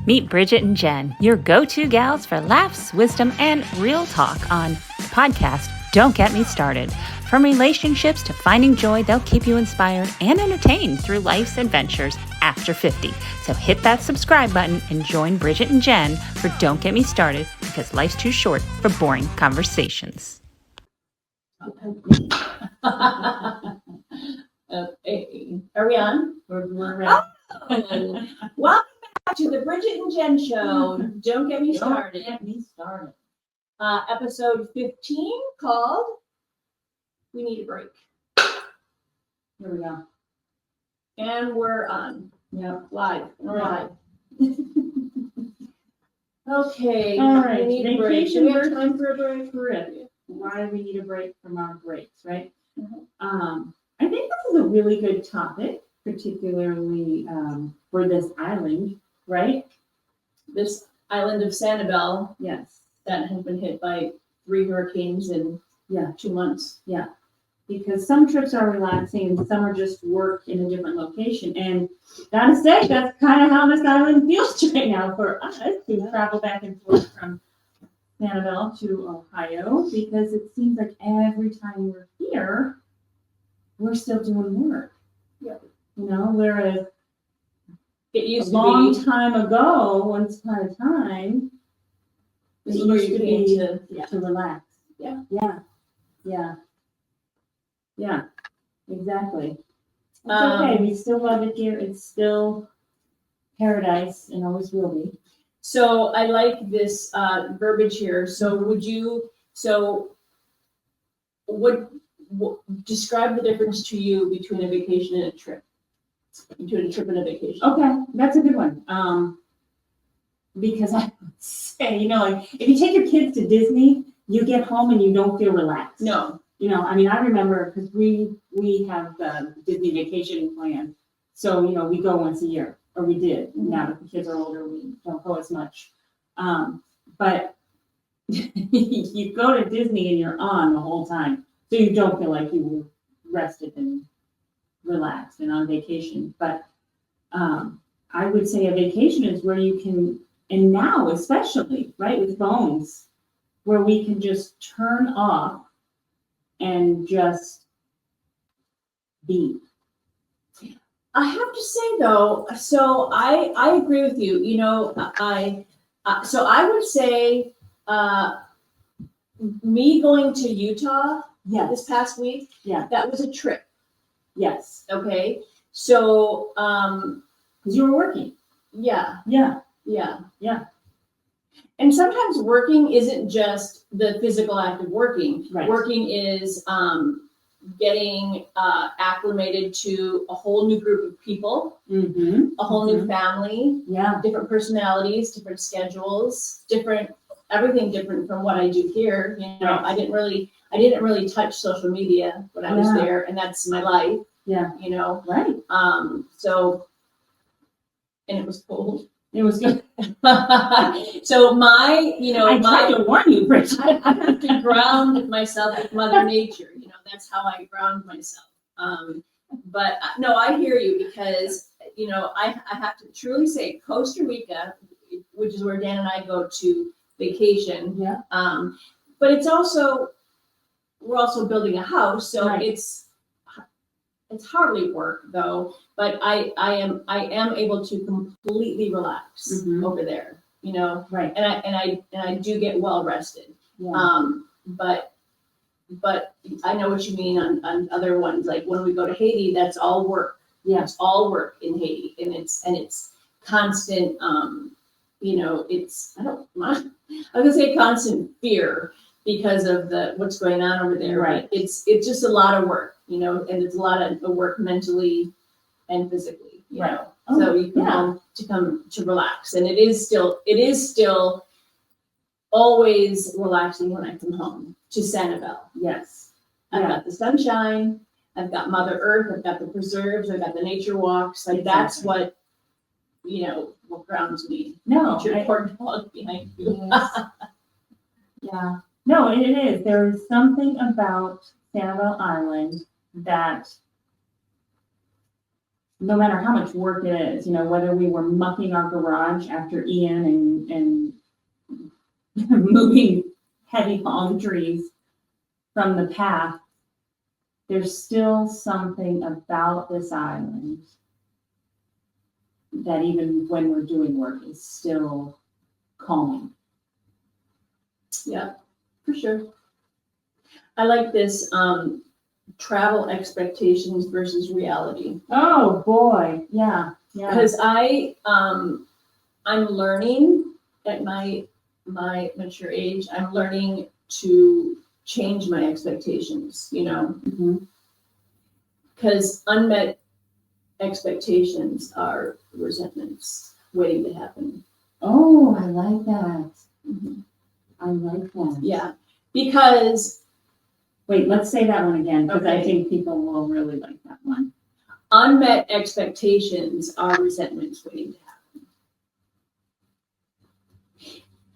Meet Bridget and Jen, your go-to gals for laughs, wisdom, and real talk on the podcast Don't Get Me Started. From relationships to finding joy, they'll keep you inspired and entertained through life's adventures after 50. So hit that subscribe button and join Bridget and Jen for Don't Get Me Started, because life's too short for boring conversations. Okay. Are we on? We're ready. Oh, welcome back to the Bridget and Jen show. Don't get me started. Episode 15 called We Need a Break. Here we go. And we're on. Yeah, live. We're live. Okay. All right. We need a break. Do we have Vacation time for a break? Why we need a break from our breaks, right? Mm-hmm. I think this is a really good topic, particularly for this island, right? This island of Sanibel Yes. that has been hit by 3 hurricanes in 2 months. Yeah. Because some trips are relaxing and some are just work in a different location. And gotta say, that's kind of how this island feels right now for us to travel back and forth from Sanibel to Ohio, because it seems like every time we're here, we're still doing work. Yeah. You know, whereas It a used long to be. time ago, once upon a time, This it is where used you to came be to. to relax. Yeah. Yeah, exactly. It's Um, okay. We still love it here. It's still paradise and always will be. So I like this verbiage here. So describe the difference to you between a vacation and a trip? Between a trip and a vacation. Okay, that's a good one. Because I would say, you know, like if you take your kids to Disney, you get home and you don't feel relaxed. No. You know, I mean, I remember because we have the Disney vacation plan. So, you know, we go once a year, or we did. Mm-hmm. Now that the kids are older, we don't go as much. But you go to Disney and you're on the whole time. So you don't feel like you were rested and relaxed and on vacation. But I would say a vacation is where you can, and now especially, right, with phones, where we can just turn off and just be. I have to say though, so I agree with you. You know, so I would say me going to Utah this Yes, past week, yeah, that was a trip. yes, Okay. So because you were working. yeah. Yeah, Yeah. Yeah. And sometimes working isn't just the physical act of working. Right. Working is getting acclimated to a whole new group of people, mm-hmm. a whole new family, Yeah, different personalities, different schedules, everything different from what I do here. You know, Right. I didn't really touch social media when I was Yeah. there, and that's my life. Yeah. You know. Right. So, and it was cold. It was good. So I tried to warn you, Bridget. I have to ground myself with Mother Nature. You know, that's how I ground myself. But no, I hear you, because, you know, I have to truly say Costa Rica, which is where Dan and I go to vacation. Yeah. But we're also building a house, so Right. It's hardly work though, but I am able to completely relax Mhm. over there, you know, Right. and I do get well rested. Yeah. But I know what you mean on other ones, like when we go to Haiti, that's all work. Yeah. It's all work in Haiti, and it's constant, you know, I was gonna say constant fear because of what's going on over there. Right. It's just a lot of work, you know, and it's a lot of work mentally and physically, you Right. know. Oh, So you come to relax, and it is still always relaxing when I come home to Sanibel. Yes. I've Yeah. got the sunshine, I've got Mother Earth, I've got the preserves, I've got the nature walks. Like that's Exactly. what, you know, what grounds me. No. It's your poor dog behind you. Yes. Yeah. No, it is. There is something about Sanibel Island that no matter how much work it is, whether we were mucking our garage after Ian and moving heavy palm trees from the path, there's still something about this island that even when we're doing work is still calming. Yeah, for sure. I like this travel expectations versus reality. Oh boy, yeah. Because I'm learning at my mature age, I'm learning to change my expectations, because unmet expectations are resentments waiting to happen. Oh, I like that. I like that. Yeah, because wait, let's say that one again, because I Okay. think people will really like that one. unmet expectations are resentments waiting to happen.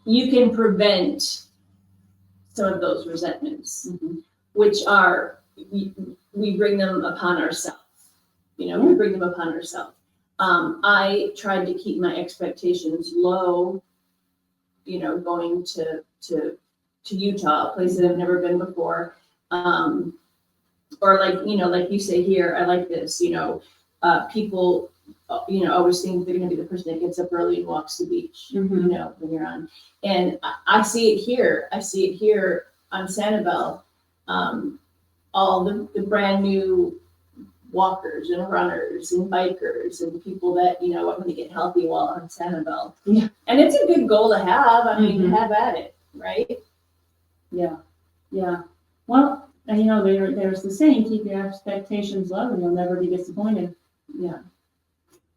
You can prevent some of those resentments, which are, we bring them upon ourselves. We bring them upon ourselves. I tried to keep my expectations low, going to Utah, a place that I've never been before. Or like you say here, I like this, people, always think they're going to be the person that gets up early and walks the beach, when you're on. And I see it here. I see it here on Sanibel. All the brand new walkers and runners and bikers and people that, want to get healthy while on Sanibel. Yeah. And it's a good goal to have. I mean, have at it, right? Yeah. Yeah. Well, there's the saying, keep your expectations low and you'll never be disappointed. Yeah.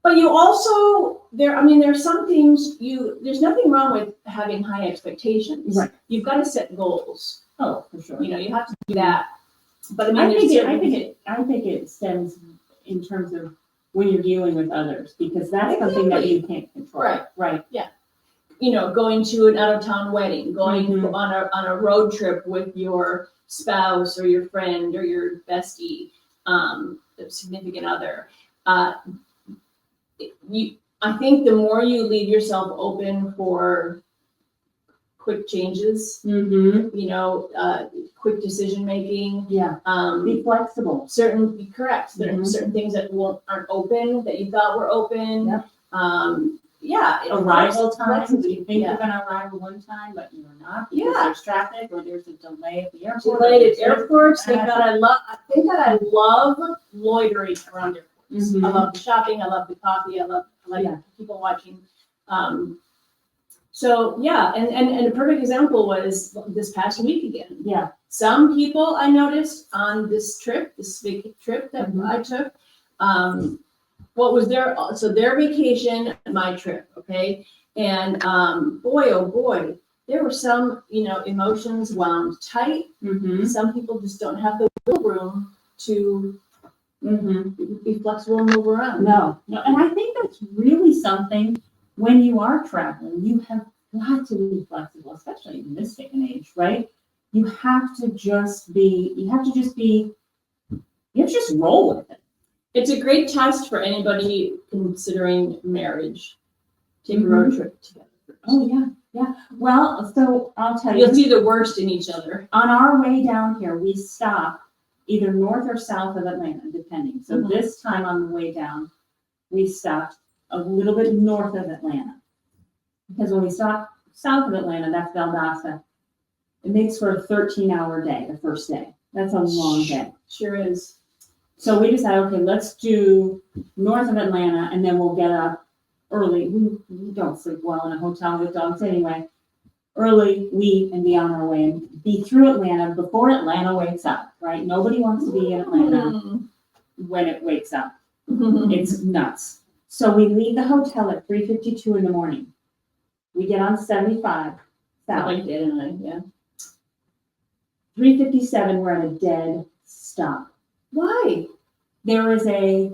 But you also, there's some things there's nothing wrong with having high expectations. Right. You've got to set goals. Oh, for sure. You have to do that. But I think it stems in terms of when you're dealing with others, because that's something that you can't control. Right. Going to an out of town wedding, going on a road trip with your spouse or your friend or your bestie, significant other. I think the more you leave yourself open for quick changes, quick decision making. Yeah. Be flexible. Certain things that aren't open that you thought were open. Yep. Arrival times. You think you're going to arrive at one time, but you're not. Because there's traffic or there's a delay at the airport. Delayed at airports. Thank God I love loitering around airports. I love the shopping. I love the coffee. I like people watching. So yeah, and a perfect example was this past week again. Yeah. Some people I noticed on this big trip that I took, what was their vacation, my trip, okay? And boy, oh boy, there were some, emotions wound tight. Some people just don't have the wiggle room to be flexible and move around. No, and I think that's really something. When you are traveling, you have got to be flexible, especially in this day and age, right? You have to just roll with it. It's a great test for anybody considering marriage. Take a road trip together. Oh yeah. Well, so I'll tell you. You'll see the worst in each other. On our way down here, we stop either north or south of Atlanta, depending. So this time on the way down, we stopped a little bit north of Atlanta. Because when we stop south of Atlanta, that's Valdosta. It makes for a 13-hour day, the first day. That's a long day. Sure is. So we decided, okay, let's do north of Atlanta, and then we'll get up early. We don't sleep well in a hotel with dogs anyway. Early, leave, and be on our way, and be through Atlanta before Atlanta wakes up, right? Nobody wants to be in Atlanta when it wakes up. It's nuts. So we leave the hotel at 3:52 in the morning. We get on 75 south. Like that, and yeah. 3:57, we're at a dead stop. Why? There is a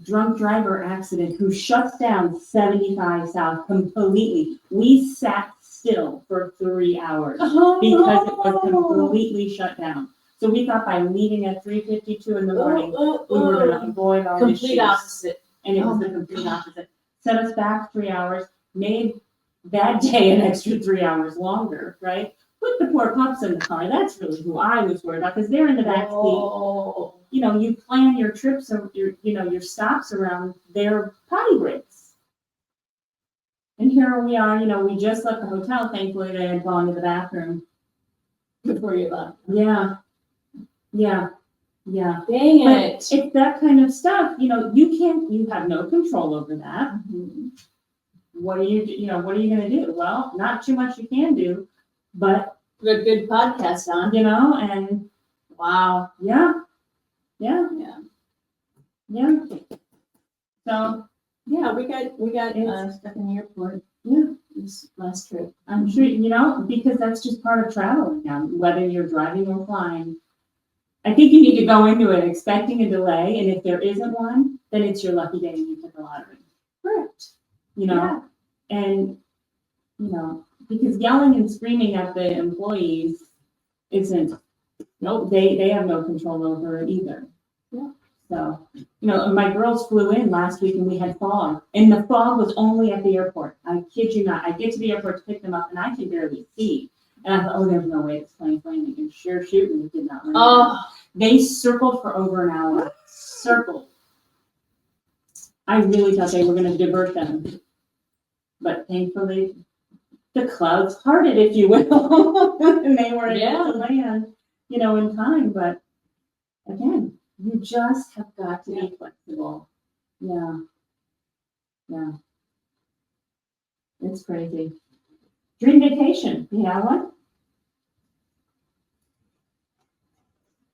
drunk driver accident who shuts down 75 south completely. We sat still for 3 hours because it was completely shut down. So we thought by leaving at 3:52 in the morning, Oh, we were gonna avoid all the issues. complete opposite. And it was the complete opposite. Set us back 3 hours, made that day an extra 3 hours longer, right? Put the poor pups in the car. That's really who I was worried about, because they're in the back seat. Oh. You know, you plan your trips or your stops around their potty breaks. And here we are, we just left the hotel. Thankfully, they had gone to the bathroom. Before you left. Yeah. Dang But it. it's that kind of stuff, you have no control over that. Mhm. What are you gonna do? Well, not too much you can do, but, Good podcast on. and Wow. yeah. Yeah. So, Yeah, we got It's- stuck in the airport yeah, this last trip. I'm sure, because that's just part of traveling now, whether you're driving or flying. I think you need to go into it expecting a delay, and if there isn't one, then it's your lucky day and you hit the lottery, Correct. Yeah. And, because yelling and screaming at the employees they have no control over it either. Yeah. So, my girls flew in last week and we had fog, and the fog was only at the airport. I kid you not. I get to the airport to pick them up and I can barely see. And I thought, oh, there's no way it's plane's landing. And sure shooting, it did not land. Oh, They circled for over an hour. Circled. I really thought they were going to divert them. But thankfully, the clouds parted, if you will, and they were able to land, in time. But again, you just have got to be flexible. Yeah. It's crazy. Dream vacation. Do you have one?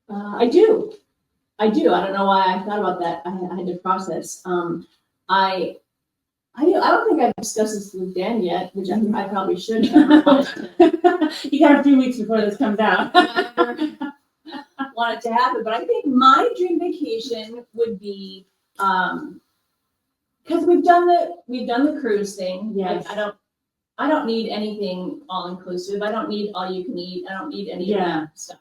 I do. I don't know why I thought about that. I had to process. I don't think I've discussed this with Dan yet, which I probably should have. You got a few weeks before this comes out. Want it to happen, but I think my dream vacation would be because we've done the cruise thing. Yes. Like, I don't need anything all inclusive. I don't need all you can eat. I don't need any of that stuff.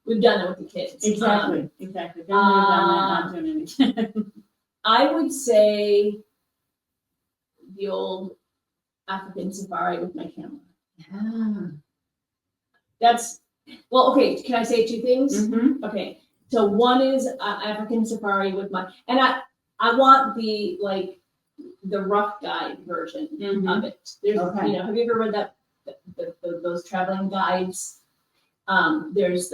We've done it with the kids. Exactly. Been there, done that, not doing anything. I would say the old African safari with my camera. That's okay. Can I say two things? Mm-hmm. Okay. So one is African safari with and I want the rough guide version of it. There's have you ever read that those traveling guides? There's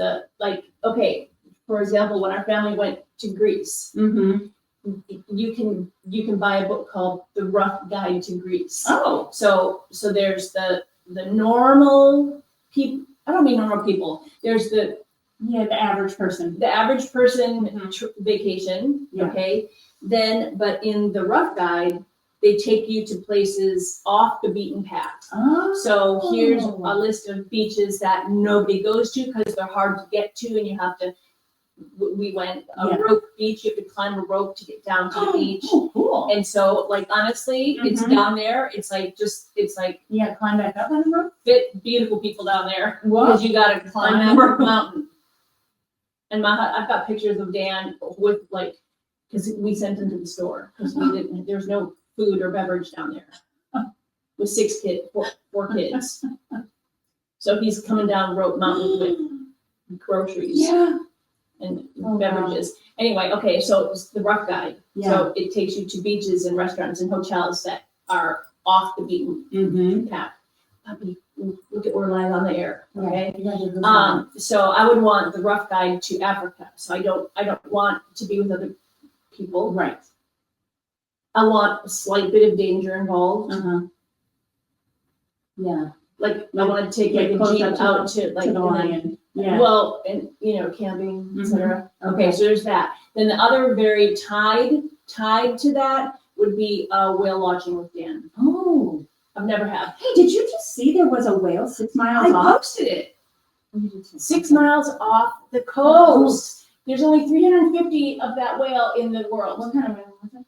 for example, when our family went to Greece, you can buy a book called The Rough Guide to Greece. Oh, so there's the normal people. I don't mean normal people. There's the average person. The average person vacation. Yeah. Okay. Then, but in the Rough Guide, they take you to places off the beaten path. Oh. So here's a list of beaches that nobody goes to because they're hard to get to, and you have to. We went a rope beach. You have to climb a rope to get down to the beach. Oh, cool. And so, honestly, it's down there. It's like you got to climb back up on the rope. Beautiful people down there Whoa. because you got to climb that mountain. And I've got pictures of Dan with because we sent him to the store because there's no food or beverage down there with four kids. So he's coming down Rope Mountain with groceries and beverages. Wow. Anyway, okay, so it's the Rough Guide. Yeah. So it takes you to beaches and restaurants and hotels that are off the beaten path. Puppy, look at we're live on the air. Okay. So I would want the Rough Guide to Africa. So I don't want to be with other people. Right. I want a slight bit of danger involved. Yeah. I want to take a jeep out to the lion. Well, and camping, etc. Okay, so there's that. Then the other very tied to that would be whale watching with Dan. Oh, I've never had. Hey, did you just see there was a whale 6 miles off? I posted it. 6 miles off the coast. There's only 350 of that whale in the world. What kind of whale was it?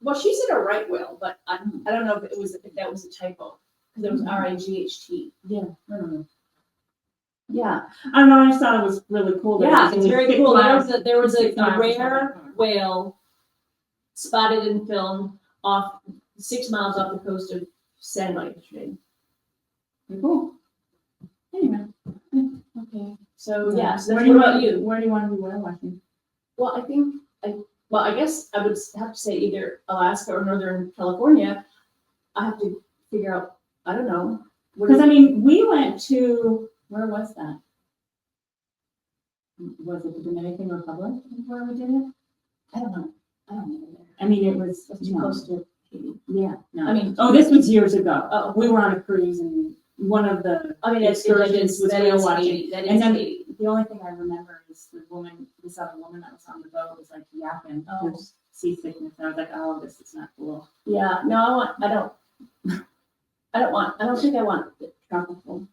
Well, she said a right whale, but I don't know if that was a typo because it was RIGHT. Yeah, I don't know. Yeah, I don't know, I just thought it was really cool. that yeah, it it's was very 6 cool. miles. There was a 6 miles rare away. whale spotted and filmed off 6 miles off the coast of San Diego. Pretty cool. Anyway. Okay, so yeah, so Where that's do you what about want you? Where do you want to be whale watching? Well, I guess I would have to say either Alaska or Northern California. I have to figure out, I don't know. Because I mean, we went to, where was that? Was it the Dominican Republic where we did it? I don't know. I mean, it was Too close to Haiti. Yeah, no. I mean, Oh, this was years ago. Oh. We were on a cruise and one of the I mean, excursions was whale watching. Haiti. That And is then Haiti. the only thing I remember is this other woman that was on the boat was like yapping, Oh. there's seasickness. And I was like, oh, this is not cool. Yeah, no, I don't think I want the tropical.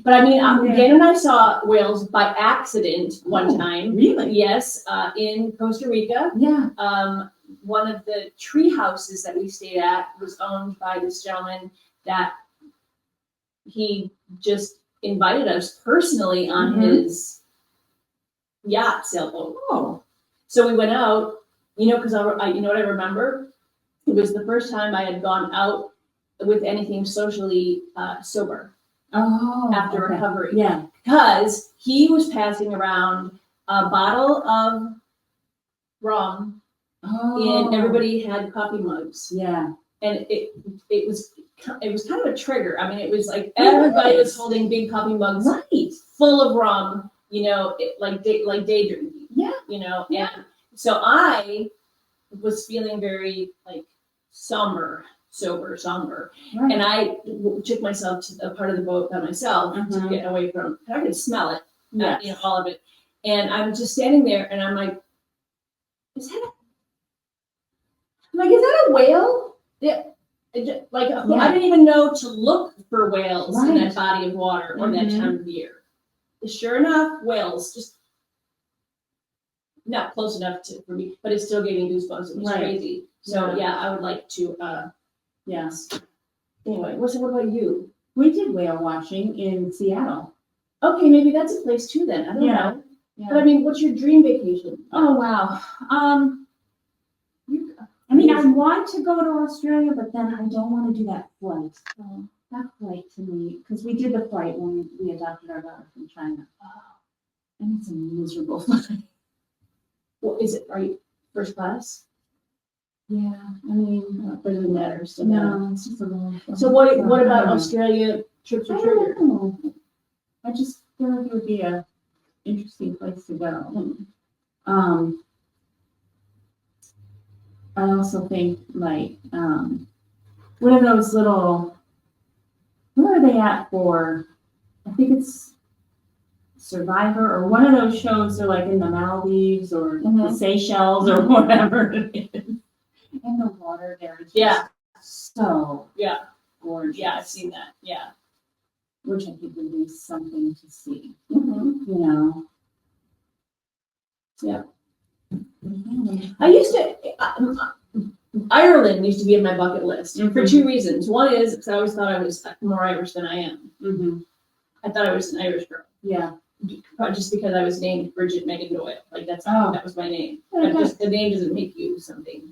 But I mean, Dan and I saw whales by accident one time. Really? Yes, in Costa Rica. Yeah. One of the tree houses that we stayed at was owned by this gentleman that he just invited us personally on Mhm. his yacht sailboat. Oh. So we went out, because you know what I remember? It was the first time I had gone out with anything socially sober Oh. after okay. recovery. Yeah. Because he was passing around a bottle of rum Oh. and everybody had coffee mugs. Yeah. And it was kind of a trigger. I mean, it was like everybody was holding big coffee mugs Right. full of rum, like day drinking. Yeah. And so I was feeling very like sober. Right. And I took myself to a part of the boat by myself to Mhm. get away from, I could smell it, Yes. all of it. And I'm just standing there and I'm like, is that a whale? Yeah. I didn't even know to look for whales in that body of water or that Mhm. time of year. Sure enough, whales, just not close enough for me, but it still gave me goosebumps. It was Right. crazy. So Yeah. I would like to, Yes. anyway, what about you? We did whale watching in Seattle. Okay, maybe that's a place too then. I don't Yeah. know. Yeah. But I mean, what's your dream vacation? Oh wow. I mean, I want to go to Australia, but then I don't want to do that flight. That flight to me, because we did the flight when we adopted our daughter from China. And it's a miserable flight. Well, are you first class? Yeah, I mean, Doesn't matter. Still no, it's just a long flight. So what I about don't know. Australia trips I or trigger? don't know. I just feel like it would be a interesting place to go. I also think like what are those little? Where are they at for? I think it's Survivor or one of those shows. They're like in the Maldives or the Mhm. Seychelles or whatever it is. And the water there is just so gorgeous. Yeah, I've seen that. Yeah. Which I think would be something to see. Mm-hmm. Yeah. Mhm. I used to. Ireland used to be in my bucket list for Mhm. 2 reasons. One is because I always thought I was more Irish than I am. Mhm. I thought I was an Irish girl. Yeah. Just because I was named Bridget Megan Doyle. Like that was my name. Okay. But just the name doesn't make you something,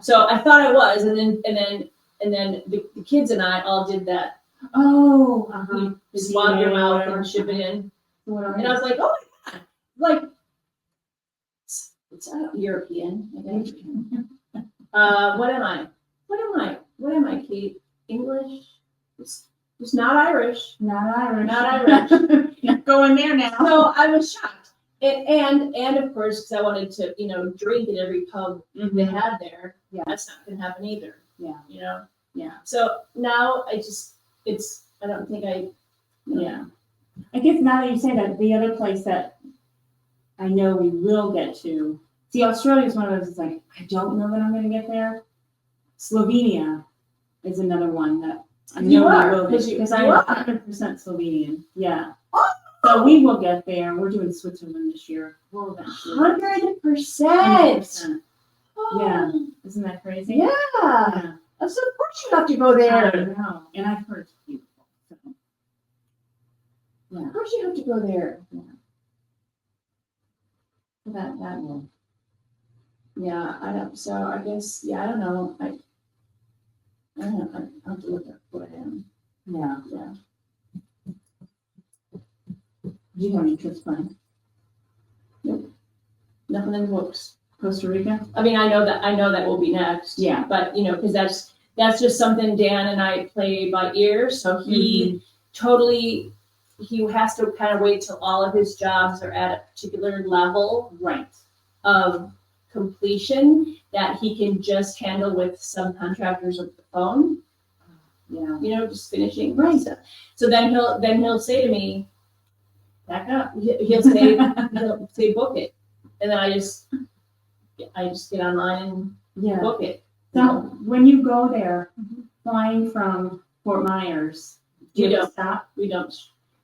So I thought I was, and then the kids and I all did that. Oh. You swab your mouth and ship it in. And I was like, oh my God. Like it's European, I guess. What am I, Kate? English? It's not Irish. Not Irish. Not Irish. You're going there now. So I was shocked. And of course, because I wanted to, drink at every pub they had there. Yeah. That's not going to happen either. Yeah. Yeah. So now I don't think Yeah. I guess now that you say that, the other place that I know we will get to, see, Australia is one of those, it's like, I don't know that I'm going to get there. Slovenia is another one that I know You we are, will get to, because I'm you are. 100% Slovenian. Yeah. Oh! So we will get there. We're doing Switzerland this year. We'll eventually. 100%. 100%. Yeah. Isn't that crazy? Yeah. Yeah. So of course you have to go I there. know. And I've heard it's beautiful. So. Yeah. Of course you have to go there. So that will. Yeah, I don't, so I guess, I don't know, I don't know, I have to look at what I am, Yeah. yeah. Do you have any trips planned? Nothing in the books. Costa Rica? I mean, I know that will be next. Yeah. But, because that's just something Dan and I play by ear, so he totally, he has to kind of wait till all of his jobs are at a particular level Right. of completion that he can just handle with subcontractors over the phone. Yeah. Just finishing. Right. So then he'll say to me, Back up. he'll say book it, and then I just get online Yeah. and book it. So when you go there, flying from Fort Myers, do We you don't. stop? We don't.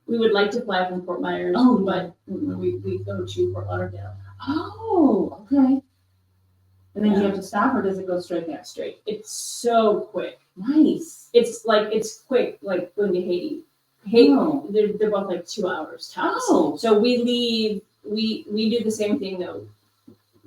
We would like to fly from Fort Myers, Oh, but we go to Fort Lauderdale Oh, okay. And then do you have to stop, or does it go straight there? straight. It's so quick. Nice. It's quick, like going to Haiti. Oh. They're both like 2 hours tops. Oh. So we leave. We do the same thing though.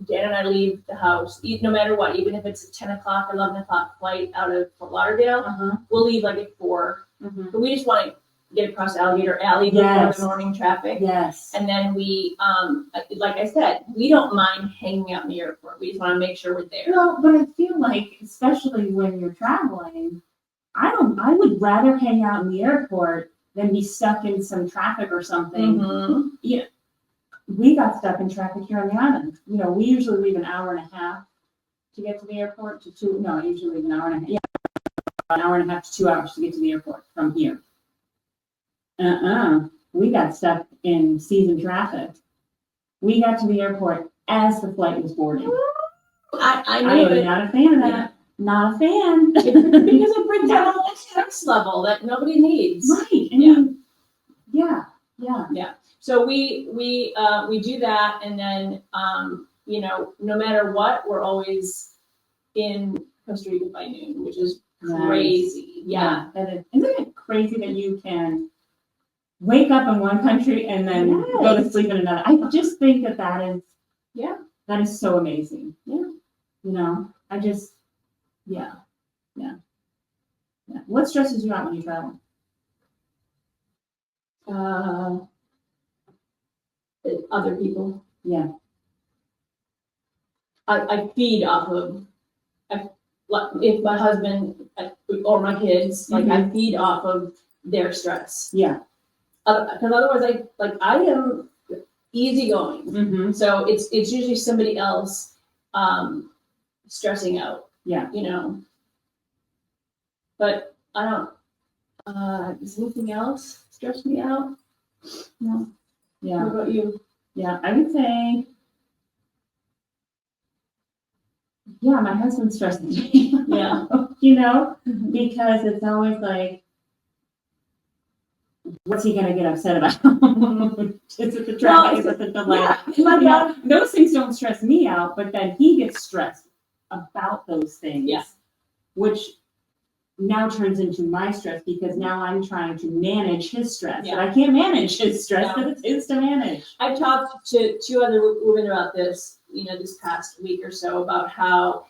Dan and I leave the house, no matter what, even if it's a 10 o'clock, 11 o'clock flight out of Fort Lauderdale, we'll leave like at 4. But we just want to get across Alligator Alley before the morning traffic. Yes. And then we, like I said, we don't mind hanging out in the airport. We just want to make sure we're there. Well, but I feel like, especially when you're traveling, I would rather hang out in the airport than be stuck in some traffic or something. Yeah. We got stuck in traffic here on the island. We usually leave an hour and a half to get to the airport I usually leave an hour and a half. Yeah, an hour and a half to 2 hours to get to the airport from here. We got stuck in season traffic. We got to the airport as the flight was boarding. I knew am it. not a fan of that. Yeah. Not a fan. Because it brings out all that stress level that nobody needs. Right. I mean, yeah. So we do that, and then no matter what, we're always in Costa Rica by noon, which is crazy. Yeah. Isn't it crazy that you can wake up in one country and then go to sleep in another? I just think that is that is so amazing. I just yeah. What stresses you out when you travel? Other people. Yeah. I feed off of, if my husband or my kids, I feed off of their stress. Yeah. Because otherwise, I am easygoing. So it's usually somebody else stressing out. Yeah. But I don't. Does anything else stress me out? No. Yeah. What about you? Yeah, I would say, my husband stresses me. Yeah. Because it's always like, what's he gonna get upset about? Is it the traffic? Is it the delay? Those things don't stress me out, but then he gets stressed about those things. Yeah. Which now turns into my stress because now I'm trying to manage his stress. Yeah. And I can't manage his stress because it's his to manage. I've talked to 2 other women about this, this past week or so, about how,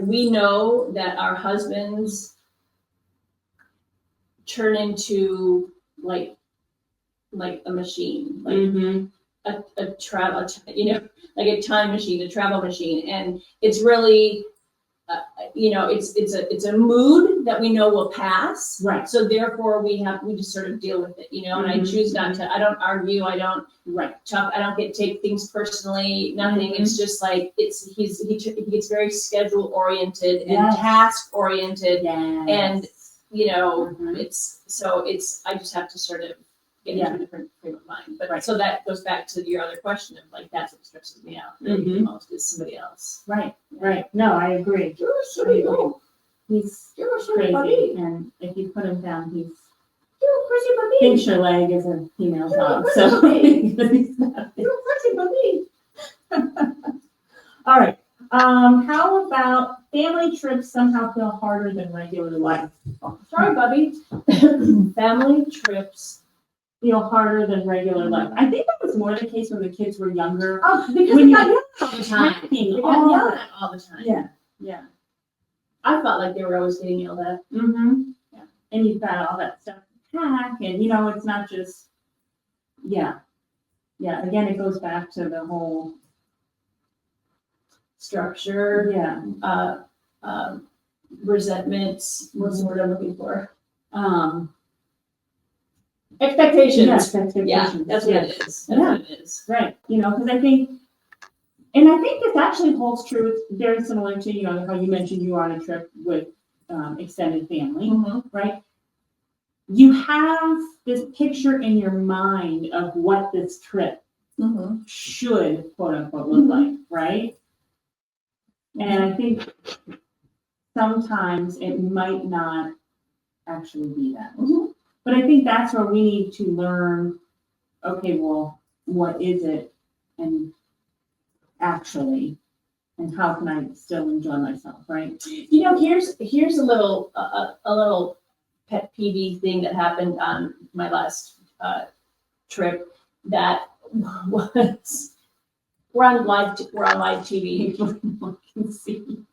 we know that our husbands turn into like a machine, a travel, like a time machine, a travel machine, and it's really. It's a mood that we know will pass. Right. So therefore we just sort of deal with it, and I choose not to, I don't argue, I don't talk, I don't take things personally, nothing. It's just like, he gets very schedule oriented and task oriented. And, I just have to sort of get into a different frame of mind. But so that goes back to your other question of that's what stresses me out the most is somebody else. Right. No, I agree. He's crazy, and if you put him down, he's pinch your leg is a female dog. So he's not. All right. How about family trips somehow feel harder than regular life? Oh, sorry, Bubby. Family trips. Feel harder than regular life. I think that was more the case when the kids were younger. Oh, because When they you- got yelled at all the time. Packing They all got yelled the- at all the time. Yeah. I felt like they were always getting yelled at. Mm-hmm. Yeah. And you've got all that stuff to pack, and it's not just, yeah. Again, it goes back to the whole, Structure, yeah. resentments, what's the word I'm looking for? Yes, Expectations. expectations. Yeah, that's what it is. That's what it is. Right, because I think this actually holds true. It's very similar to, how you mentioned you were on a trip with extended family, Mhm. right? You have this picture in your mind of what this trip Mhm. should, quote unquote, look like, right? And I think sometimes it might not actually be that. Mhm. But I think that's where we need to learn, okay, well, what is it? And actually, and how can I still enjoy myself, right? Here's a little pet peeve thing that happened on my last trip. That was we're on live TV. Everyone can see.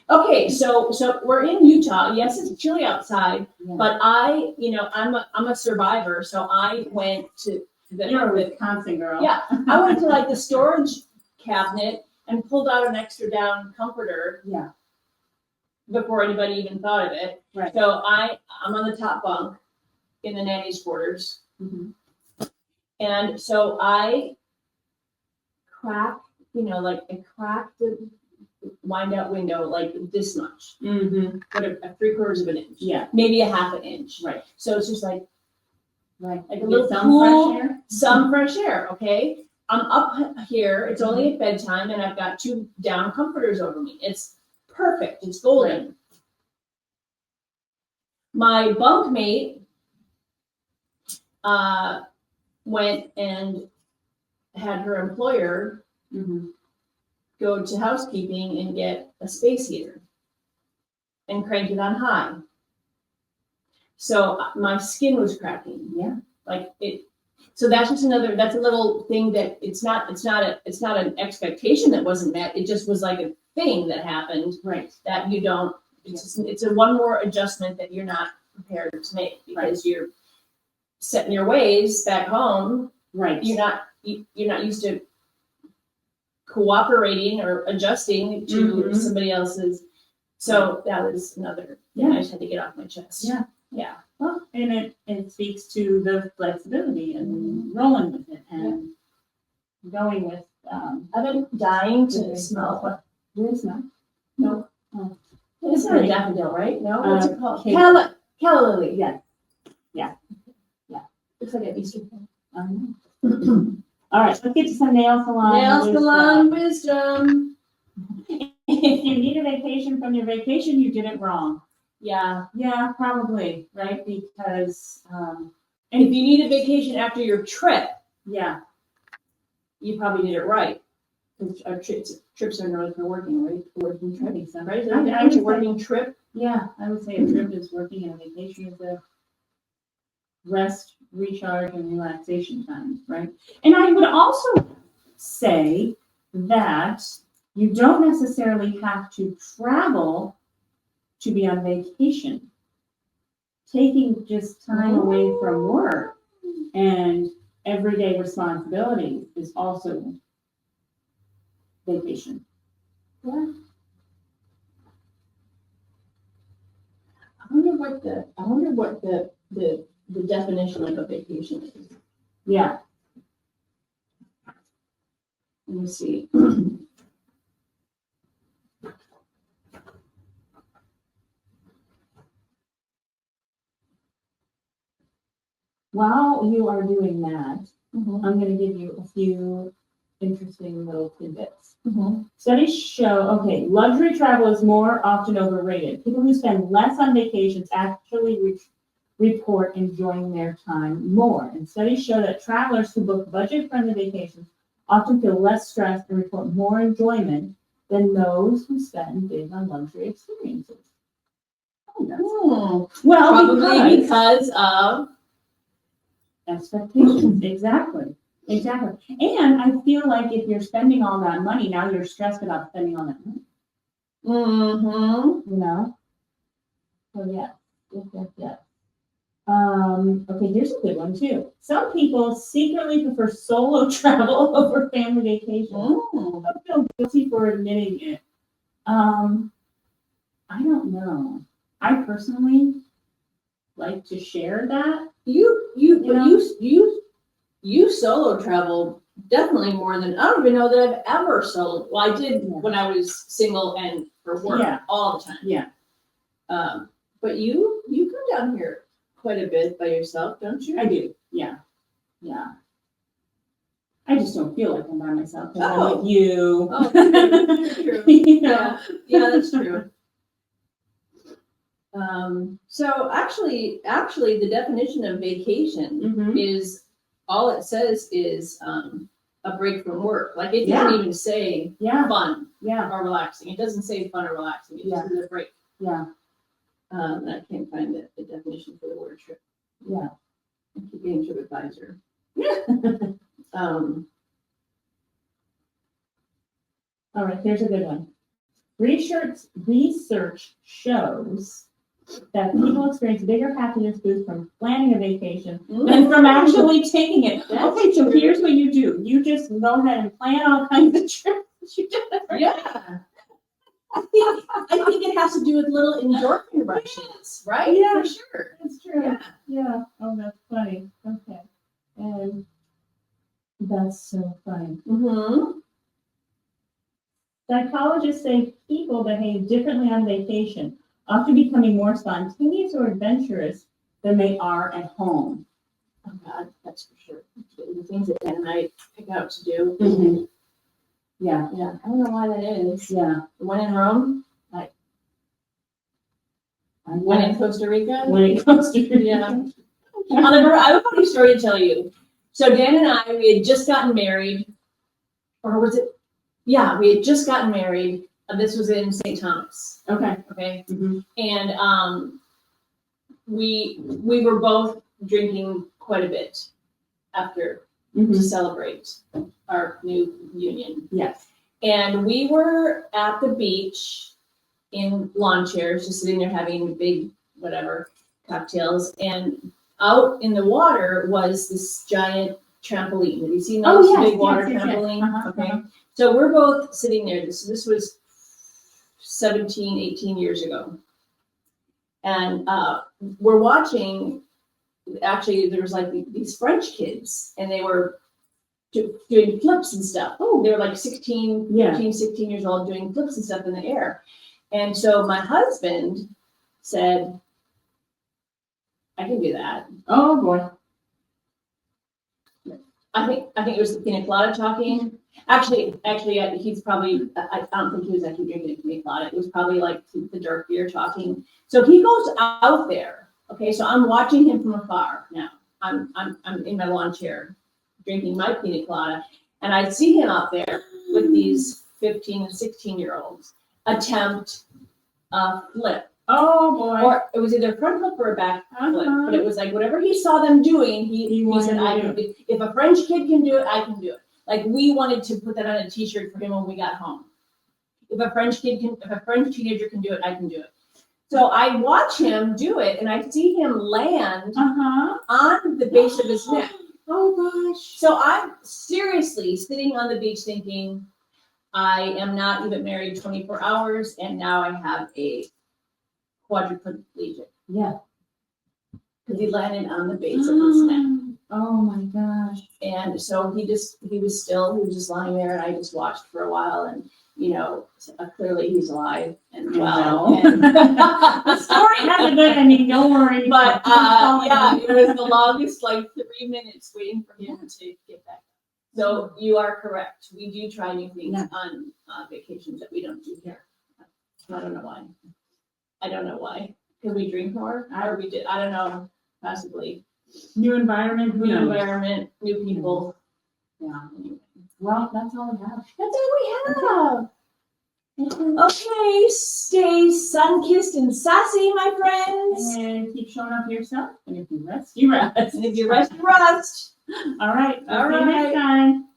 Okay, so we're in Utah. Yes, it's chilly outside, Yeah. but I'm a survivor, so I went to You're a Wisconsin girl. Yeah, I went to like the storage cabinet and pulled out an extra down comforter Yeah, before anybody even thought of it. right. So I'm on the top bunk in the nanny's quarters, Mhm. and so I cracked, I cracked the wind out window like this much, Mm-hmm. but a 3/4 of an inch, Yeah, maybe a 1/2 inch. right. So it's just like Right. a Get little some cool, fresh air. some fresh air. Okay, I'm up here. It's only at bedtime, and I've got 2 down comforters over me. It's perfect. It's golden. My bunkmate went and had her employer Mm-hmm. go to housekeeping and get a space heater and crank it on high. So my skin was cracking. Yeah. Like it. So that's just that's a little thing that it's not an expectation that wasn't met. It just was like a thing that happened Right. that you don't, it's a one more adjustment that you're not prepared to make because you're set in your ways back home. Right. You're not used to cooperating or adjusting to Mhm. somebody else's. So that was another thing I just had to get off my chest. Yeah. Yeah. Well, and it speaks to the flexibility and rolling with it and going with, I've been dying to smell what. do you smell? No. Oh. It's not a daffodil, right? No, what's it called? cake. Calla lily. Yes. Looks like an Easter thing. All right, let's get to some nail salon. Nail wisdom. salon wisdom. If you need a vacation from your vacation, you did it wrong. Yeah. Yeah, probably, right? Because, And if you need a vacation after your trip, yeah, you probably did it right. our trips are known for working, right? Working trip. So, Right? Is I that would a say- working trip? Yeah, I would say a trip is working and a vacation is a rest, recharge, and relaxation time, right? And I would also say that you don't necessarily have to travel to be on vacation. Taking just time away from work and everyday responsibilities is also vacation. Yeah. I wonder what the definition of a vacation is. Yeah. Let me see. While you are doing that, Mhm. I'm going to give you a few interesting little tidbits. Mhm. Studies show, okay, luxury travel is more often overrated. People who spend less on vacations actually report enjoying their time more. And studies show that travelers who book budget-friendly vacations often feel less stressed and report more enjoyment than those who spend big on luxury experiences. Oh, that's well, Probably because of expectations. Exactly. And I feel like if you're spending all that money, now you're stressed about spending all that money. mm-hmm. You know? So yes. Okay, here's a good one too. Some people secretly prefer solo travel over family vacation. I feel guilty for admitting it. I don't know. I personally like to share that. You solo travel definitely more than I don't even know that I've ever solo. Well, I did when I was single and for work all the time. Yeah. But you come down here quite a bit by yourself, don't you? I do. Yeah. I just don't feel like I'm by myself because I'm with you. Oh, that's true. You know? Yeah, that's true. So actually, the definition of vacation is all it says is a break from work. Like it doesn't even say fun or relaxing. It doesn't say fun or relaxing. It just says a break. Yeah. I can't find the definition for the word trip. Yeah. I keep getting TripAdvisor. All right, here's a good one. Research shows that people experience bigger happiness boost from planning a vacation than from actually taking it. Okay, so here's what you do. You just go ahead and plan all kinds of trips. Yeah. I think it has to do with little endorphin rushes, right? Yeah, for sure. That's true. Yeah. Oh, that's funny. Okay. And that's so funny. Psychologists say people behave differently on vacation, often becoming more spontaneous or adventurous than they are at home. Oh God, that's for sure. The things that Dan and I pick out to do. Yeah. I don't know why that is. Yeah. The one in Rome, one in Costa Rica. When it comes to I have a funny story to tell you. So Dan and we had just gotten married, or was it? Yeah, we had just gotten married. This was in St. Thomas. Okay. And we were both drinking quite a bit after to celebrate our new union. Yes. And we were at the beach in lawn chairs, just sitting there having big whatever cocktails. And out in the water was this giant trampoline. Have you seen those big water trampoline? Okay. So we're both sitting there. This was 17, 18 years ago. And we're watching, actually, there was like these French kids, and they were doing flips and stuff. They were like 15, 15, 16 years old doing flips and stuff in the air. And so my husband said, I can do that. Oh, boy. I think it was the pina colada talking. Actually, he's probably, I don't think he was actually drinking a pina colada. It was probably like the dark beer talking. So he goes out there. Okay, so I'm watching him from afar now. I'm in my lawn chair drinking my pina colada, and I see him out there with these 15 and 16-year-olds attempt a flip. Oh boy. Or it was either a front flip or a back flip, but it was like whatever he saw them doing, he said, I can do it. If a French kid can do it, I can do it. Like we wanted to put that on a t-shirt for him when we got home. If a French teenager can do it, I can do it. So I watch him do it, and I see him land on the base of his neck. Oh gosh. So I'm seriously sitting on the beach thinking, I am not even married 24 hours, and now I have a quadriplegic. Yeah. Because he landed on the base of his neck. Oh my gosh. And so he was just lying there, and I just watched for a while, and clearly he's alive and well. And the story has a good ending, don't worry. But it was the longest, like 3 minutes waiting for him to get back. So you are correct. We do try new things on vacations that we don't do here. I don't know why. Because we drink more, or we did. I don't know. Possibly. New environment, new people. Yeah. Well, that's all we have. That's all we have. Okay, stay sun-kissed and sassy, my friends. And keep showing up for yourself. And if you rest, you rest. And if you rest, you rest. All right. All See you next right. time.